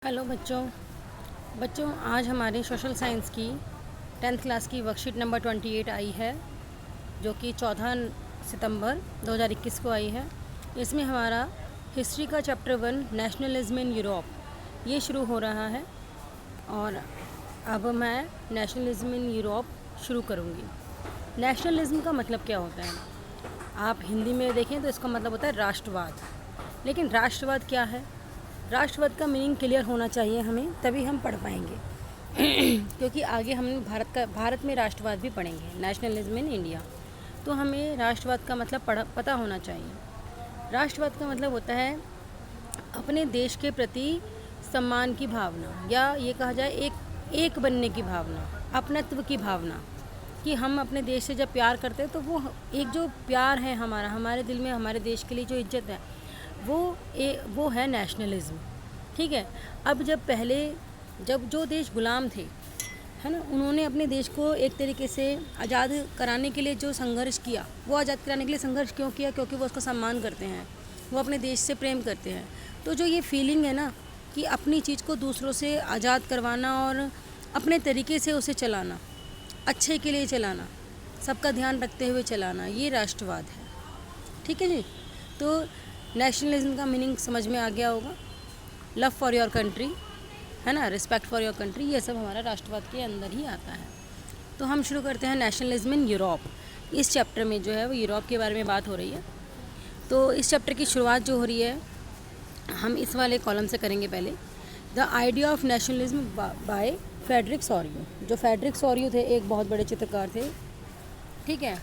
Hello बच्चों बच्चों आज हमारी सोशल साइंस की 10th क्लास की वर्कशीट नंबर 28 आई है, जो कि 14 सितंबर 2021 को आई है। इसमें हमारा हिस्ट्री का चैप्टर 1 नेशनलिज्म इन यूरोप ये शुरू हो रहा है। और अब मैं नेशनलिज्म इन यूरोप शुरू करूँगी। नेशनलिज्म का मतलब क्या होता है? आप हिंदी में देखें तो इसका मतलब होता है राष्ट्रवाद। लेकिन राष्ट्रवाद क्या है? राष्ट्रवाद का मीनिंग क्लियर होना चाहिए हमें, तभी हम पढ़ पाएंगे क्योंकि आगे हम भारत में राष्ट्रवाद भी पढ़ेंगे, नेशनलिज्म इन इंडिया। तो हमें राष्ट्रवाद का मतलब पता होना चाहिए। राष्ट्रवाद का मतलब होता है अपने देश के प्रति सम्मान की भावना, या ये कहा जाए एक बनने की भावना, अपनत्व की भावना, कि हम अपने देश से जब प्यार करते हैं तो वो एक जो प्यार है हमारे दिल में, हमारे देश के लिए जो इज्जत है, वो है नेशनलिज्म। ठीक है। अब जब जो देश गुलाम थे, है ना, उन्होंने अपने देश को एक तरीके से आज़ाद कराने के लिए जो संघर्ष किया, वो आज़ाद कराने के लिए संघर्ष क्यों किया? क्योंकि वो उसका सम्मान करते हैं, वो अपने देश से प्रेम करते हैं। तो जो ये फीलिंग है ना कि अपनी चीज़ को दूसरों से आज़ाद करवाना और अपने तरीके से उसे चलाना, अच्छे के लिए चलाना, सबका ध्यान रखते हुए चलाना, ये राष्ट्रवाद है। ठीक है जी। तो नेशनलिज्म का मीनिंग समझ में आ गया होगा। लव फॉर योर कंट्री, है ना, रिस्पेक्ट फॉर योर कंट्री, ये सब हमारा राष्ट्रवाद के अंदर ही आता है। तो हम शुरू करते हैं नेशनलिज्म इन यूरोप। इस चैप्टर में जो है वो यूरोप के बारे में बात हो रही है। तो इस चैप्टर की शुरुआत जो हो रही है, हम इस वाले कॉलम से करेंगे पहले। The idea of nationalism by Frederic Sorrieu. जो फ्रेडरिक सोरियो थे, एक बहुत बड़े चित्रकार थे। ठीक है।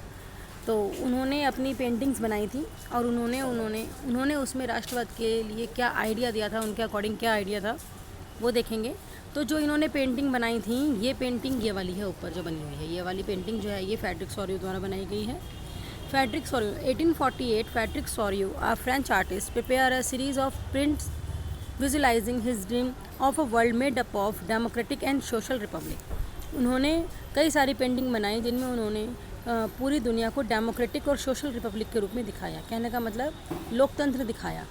तो उन्होंने अपनी पेंटिंग्स बनाई थी और उन्होंने उसमें राष्ट्रवाद के लिए क्या आइडिया दिया था, उनके अकॉर्डिंग क्या आइडिया था वो देखेंगे। तो जो इन्होंने पेंटिंग बनाई थी, ये पेंटिंग ये वाली है ऊपर जो बनी हुई है, ये वाली पेंटिंग जो है ये फ्रेडरिक सोरियो द्वारा बनाई गई है। Frederick Sorio 1848, Frederick Sorio a French artist prepare a series of prints visualising his dream of a world made up of democratic and social Republic. उन्होंने कई सारी पेंटिंग बनाई जिनमें उन्होंने पूरी दुनिया को डेमोक्रेटिक और सोशल रिपब्लिक के रूप में दिखाया। कहने का मतलब लोकतंत्र दिखाया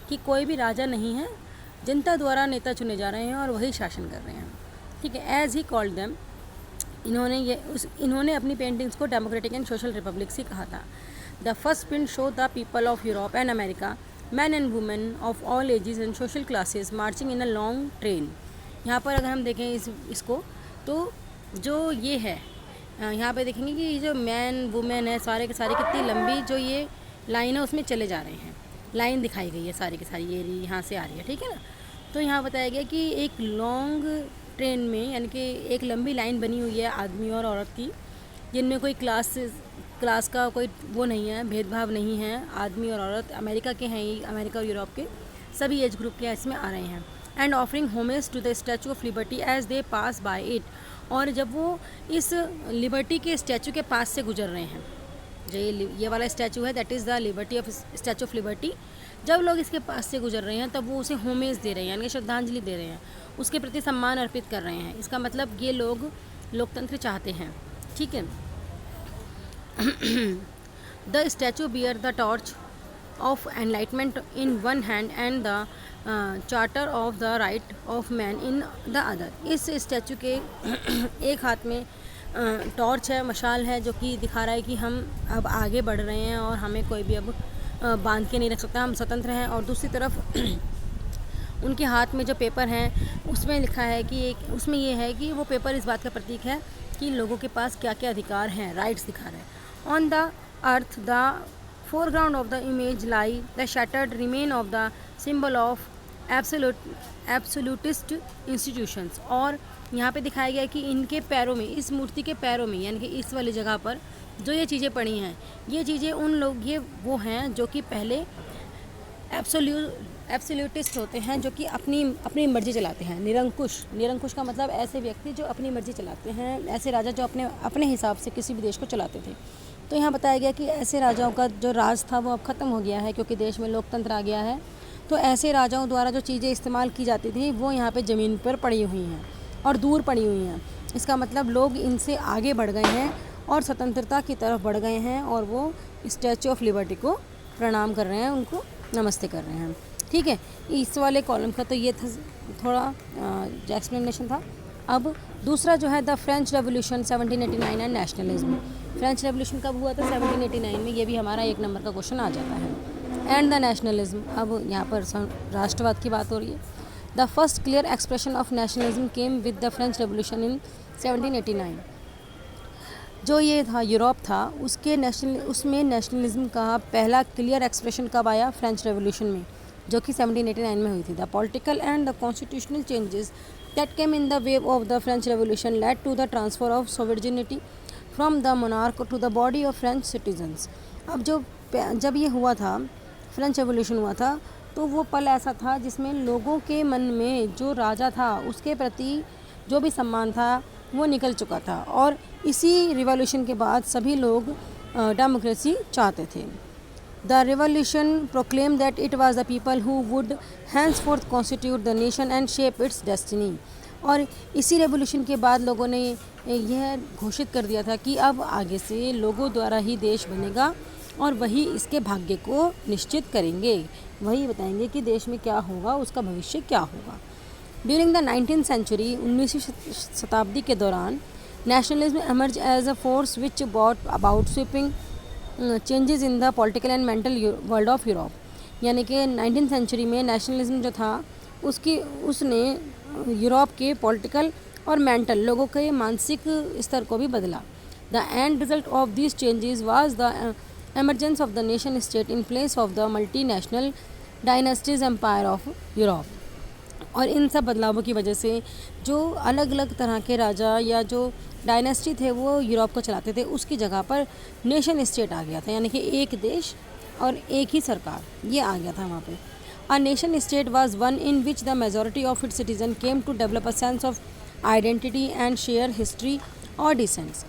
कि कोई भी राजा नहीं है, जनता द्वारा नेता चुने जा रहे हैं और वही शासन कर रहे हैं। ठीक है। एज ही कॉल्ड देम, इन्होंने अपनी पेंटिंग्स को डेमोक्रेटिक एंड सोशल रिपब्लिक से कहा था। The first print show the people of Europe and America, man and women of all ages and social classes marching in a long train. यहाँ पर अगर हम देखें इसको, तो जो ये है, यहाँ पे देखेंगे कि ये जो मैन वुमेन है, सारे के सारे कितनी लंबी जो ये लाइन है उसमें चले जा रहे हैं। लाइन दिखाई गई है सारी की सारी, ये यहाँ से आ रही है। ठीक है ना। तो यहाँ बताया गया कि एक लॉन्ग ट्रेन में, यानी कि एक लंबी लाइन बनी हुई है आदमी और औरत की, जिनमें कोई क्लास का कोई वो नहीं है, भेदभाव नहीं है। आदमी और औरत अमेरिका के हैं, ये अमेरिका और यूरोप के सभी एज ग्रुप के इसमें आ रहे हैं। And offering homage to the Statue of Liberty as they pass by it. और जब वो इस लिबर्टी के स्टैचू के पास से गुजर रहे हैं, जो ये वाला स्टैचू है, that is the liberty of statute of liberty, जब लोग इसके पास से गुजर रहे हैं तब वो उसे होमेज दे रहे हैं, यानी श्रद्धांजलि दे रहे हैं, उसके प्रति सम्मान अर्पित कर रहे हैं। इसका मतलब ये लोग लोकतंत्र चाहते हैं। ठीक है। The statue bear the torch of enlightenment in one hand and the charter of the right of man in the other. इस स्टैचू के एक हाथ में टॉर्च है, मशाल है, जो कि दिखा रहा है कि हम अब आगे बढ़ रहे हैं और हमें कोई भी अब बांध के नहीं रख सकता, हम स्वतंत्र हैं। और दूसरी तरफ उनके हाथ में जो पेपर हैं उसमें लिखा है कि उसमें ये है कि वो पेपर इस बात का प्रतीक है कि लोगों के पास क्या क्या अधिकार हैं, राइट्स दिखा रहे हैं। On the earth the foreground of the image lie the shattered remain of the symbol of absolutist institutions। और यहाँ पे दिखाया गया कि इनके पैरों में, इस मूर्ति के पैरों में, यानी कि इस वाली जगह पर जो ये चीज़ें पड़ी हैं, ये चीज़ें ये वो हैं जो कि पहले एब्सोल्यूटिस्ट होते हैं, जो कि अपनी मर्जी चलाते हैं। निरंकुश का मतलब ऐसे व्यक्ति जो अपनी मर्जी चलाते हैं, ऐसे राजा जो अपने हिसाब से किसी भी देश को चलाते थे। तो यहाँ बताया गया कि ऐसे राजाओं का जो राज था वो अब ख़त्म हो गया है, क्योंकि देश में लोकतंत्र आ गया है। तो ऐसे राजाओं द्वारा जो चीज़ें इस्तेमाल की जाती थी वो यहाँ पे ज़मीन पर पड़ी हुई हैं और दूर पड़ी हुई हैं। इसका मतलब लोग इनसे आगे बढ़ गए हैं और स्वतंत्रता की तरफ बढ़ गए हैं, और वो स्टैचू ऑफ लिबर्टी को प्रणाम कर रहे हैं, उनको नमस्ते कर रहे हैं। ठीक है, इस वाले कॉलम का तो ये था थोड़ा जो एक्सप्लेनेशन था। अब दूसरा जो है the French revolution 1789 and nationalism. French revolution कब हुआ था? 1789 में। ये भी हमारा 1 नंबर का क्वेश्चन आ जाता है। एंड द नेशनलिज्म, अब यहाँ पर राष्ट्रवाद की बात हो रही है। The first clear expression of nationalism came with the French revolution in 1789। जो ये था यूरोप था उसमें नेशनलिज्म का पहला क्लियर एक्सप्रेशन कब आया? फ्रेंच रेवोल्यूशन में, जो कि 1789 में हुई थी। The political and the constitutional changes that came in the wave of the French Revolution led to the transfer of sovereignty from the monarch to the body of French citizens। अब जब ये हुआ था, फ्रेंच रेवोल्यूशन हुआ था, तो वो पल ऐसा था जिसमें लोगों के मन में जो राजा था उसके प्रति जो भी सम्मान था वो निकल चुका था, और इसी रिवॉल्यूशन के बाद सभी लोग डेमोक्रेसी चाहते थे। The revolution proclaimed that it was the people who would henceforth constitute the nation and shape its destiny। और इसी रेवोल्यूशन के बाद लोगों ने यह घोषित कर दिया था कि अब आगे से लोगों द्वारा ही देश बनेगा और वही इसके भाग्य को निश्चित करेंगे, वही बताएंगे कि देश में क्या होगा, उसका भविष्य क्या होगा। ड्यूरिंग द 19th सेंचुरी, 19वीं शताब्दी के दौरान nationalism emerge as a force which brought about sweeping changes in the political and mental world of Europe. यानी कि 19th सेंचुरी में नेशनलिज्म जो था उसने यूरोप के पॉलिटिकल और मेंटल लोगों के मानसिक स्तर को भी बदला। The end result of this changes was the emergence of the nation state in place of the multinational dynasties empire of Europe. और इन सब बदलावों की वजह से जो अलग अलग तरह के राजा या जो डायनेस्टी थे वो यूरोप को चलाते थे, उसकी जगह पर नेशन स्टेट आ गया था, यानी कि एक देश और एक ही सरकार ये आ गया था वहाँ पे। A nation state was one in which the majority of its citizen came to develop a sense of identity and share history और डिसेंस।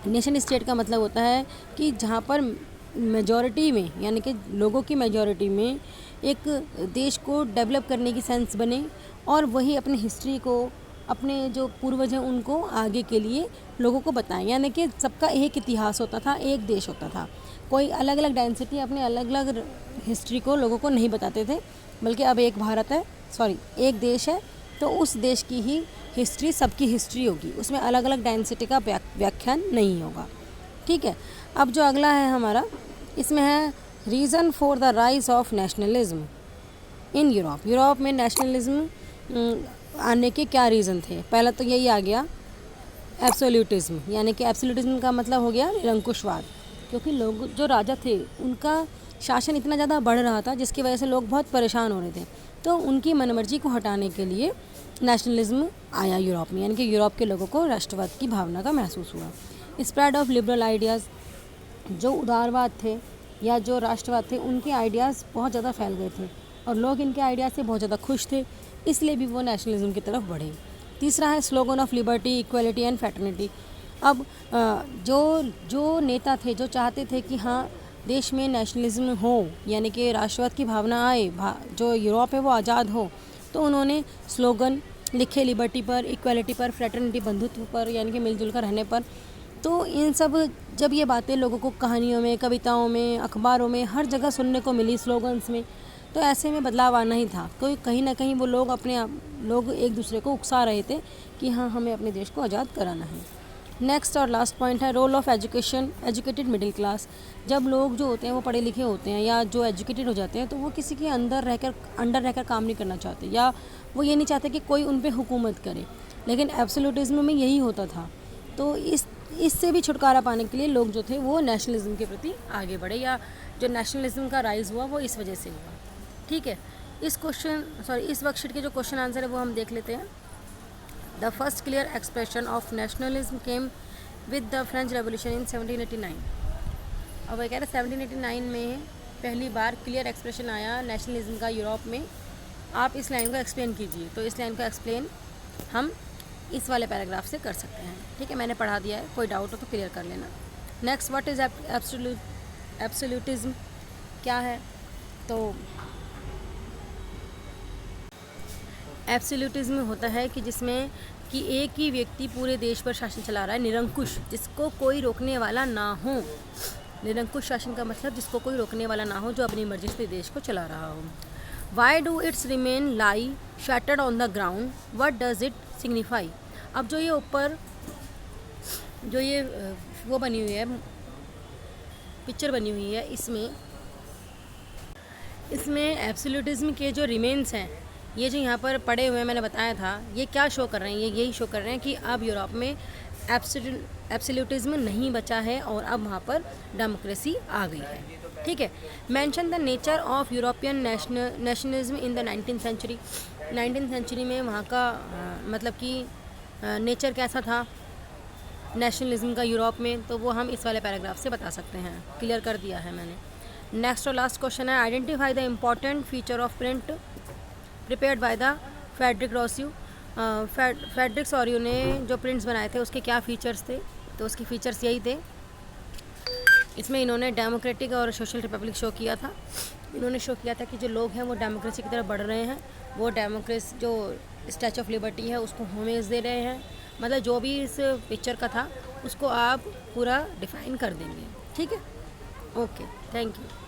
नेशन स्टेट का मतलब होता है कि जहाँ पर मेजॉरिटी में, यानी कि लोगों की मेजॉरिटी में एक देश को डेवलप करने की सेंस बने और वही अपनी हिस्ट्री को, अपने जो पूर्वज हैं उनको आगे के लिए लोगों को बताएं। यानी कि सबका एक इतिहास होता था, एक देश होता था, कोई अलग अलग डेंसिटी अपने अलग अलग हिस्ट्री को लोगों को नहीं बताते थे, बल्कि अब एक भारत है, एक देश है, तो उस देश की ही हिस्ट्री सबकी हिस्ट्री होगी, उसमें अलग अलग डेंसिटी का व्याख्यान नहीं होगा। ठीक है, अब जो अगला है हमारा, इसमें है reason for the rise of nationalism in Europe. Europe में नेशनलिज्म आने के क्या रीज़न थे? पहला तो यही आ गया एब्सोल्यूटिज्म, यानी कि एब्सोल्यूटिज्म का मतलब हो गया निरंकुशवाद, क्योंकि लोग जो राजा थे उनका शासन इतना ज़्यादा बढ़ रहा था जिसकी वजह से लोग बहुत परेशान हो रहे थे, तो उनकी मनमर्जी को हटाने के लिए नेशनलिज्म आया यूरोप में, यानी कि यूरोप के लोगों को राष्ट्रवाद की भावना का महसूस हुआ। स्प्रेड ऑफ लिबरल आइडियाज़, जो उदारवाद थे या जो राष्ट्रवाद थे उनके आइडियाज़ बहुत ज़्यादा फैल गए थे और लोग इनके आइडियाज़ से बहुत ज़्यादा खुश थे, इसलिए भी वो नेशनलिज्म की तरफ बढ़े। तीसरा है slogan of liberty, equality and fraternity. अब जो नेता थे जो चाहते थे कि हाँ देश में नेशनलिज्म हो, यानी कि राष्ट्रवाद की भावना आए, जो यूरोप है वो आज़ाद हो, तो उन्होंने स्लोगन लिखे लिबर्टी पर, इक्वलिटी पर, फ्रेटर्निटी बंधुत्व पर, यानी कि मिलजुल कर रहने पर। तो इन सब जब ये बातें लोगों को कहानियों में, कविताओं में, अखबारों में, हर जगह सुनने को मिली स्लोगन्स में, तो ऐसे में बदलाव आना ही था। कोई कहीं ना कहीं वो लोग एक दूसरे को उकसा रहे थे कि हाँ हमें अपने देश को आज़ाद कराना है। नेक्स्ट और लास्ट पॉइंट है role of education, educated middle class. जब लोग जो होते हैं वो पढ़े लिखे होते हैं या जो एजुकेटेड हो जाते हैं तो वो किसी के अंडर रहकर काम नहीं करना चाहते, या वो ये नहीं चाहते कि कोई उन पर हुकूमत करे, लेकिन एब्सोल्यूटिज्म में यही होता था। तो इससे भी छुटकारा पाने के लिए लोग जो थे वो नेशनलिज्म के प्रति आगे बढ़े, या जो नेशनलिज्म का राइज हुआ वो इस वजह से हुआ। ठीक है, इस वर्कशीट के जो क्वेश्चन आंसर है वो हम देख लेते हैं। The first clear expression of nationalism came with the French revolution in 1789। अब वह कह रहे 1789 में पहली बार क्लियर एक्सप्रेशन आया नेशनलिज्म का यूरोप में। आप इस लाइन को एक्सप्लेन कीजिए। तो इस लाइन को एक्सप्लेन हम इस वाले पैराग्राफ से कर सकते हैं। ठीक है, मैंने पढ़ा दिया है, कोई डाउट हो तो क्लियर कर लेना। नेक्स्ट, व्हाट इज़ एब्सोल्यूटिज्म, क्या है? तो एब्सोल्यूटिज्म होता है कि जिसमें कि एक ही व्यक्ति पूरे देश पर शासन चला रहा है, निरंकुश, जिसको कोई रोकने वाला ना हो, निरंकुश शासन का मतलब जिसको कोई रोकने वाला ना हो, जो अपनी मर्जी से देश को चला रहा हो। Why do it's remain lie shattered on the ground, what does it signify. अब जो ये ऊपर जो ये वो बनी हुई है, पिक्चर बनी हुई है, इसमें एब्सोल्यूटिज्म के जो रिमेन्स हैं, ये जो यहाँ पर पड़े हुए हैं, मैंने बताया था, ये क्या शो कर रहे हैं, ये यही शो कर रहे हैं कि अब यूरोप में एब्सोल्यूटिज्म नहीं बचा है और अब वहाँ पर डेमोक्रेसी आ गई है। ठीक है। Mention the nature of European nationalism in the 19th century. 19th century में वहाँ का मतलब कि नेचर कैसा था नेशनलिज्म का यूरोप में, तो वो हम इस वाले पैराग्राफ से बता सकते हैं। क्लियर कर दिया है मैंने। नेक्स्ट और लास्ट क्वेश्चन है, identify the important feature of print prepared by the Frederic रॉस्यू। फ्रेडरिक सॉरियो ने जो प्रिंट्स बनाए थे उसके क्या फीचर्स थे, तो उसके फीचर्स यही थे। इसमें इन्होंने डेमोक्रेटिक और सोशल रिपब्लिक शो किया था। इन्होंने शो किया था कि जो लोग हैं वो डेमोक्रेसी की तरफ बढ़ रहे हैं, वो डेमोक्रेसी जो स्टैचू ऑफ लिबर्टी है उसको होमेज दे रहे हैं। मतलब जो भी इस पिक्चर का था उसको आप पूरा डिफाइन कर देंगे। ठीक है, ओके, थैंक यू।